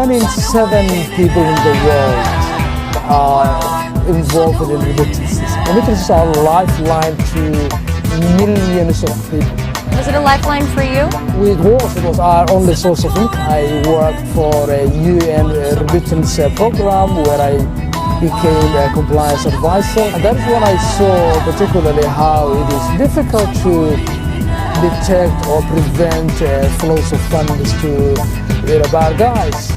1 in 7 people in the world are involved in remittances. Remittances are a lifeline to millions of people. Was it a lifeline for you? It was our only source of income. I worked for a UN remittance program where I became a compliance advisor. And that's when I saw particularly how it is difficult to detect or prevent flows of funds to bad guys.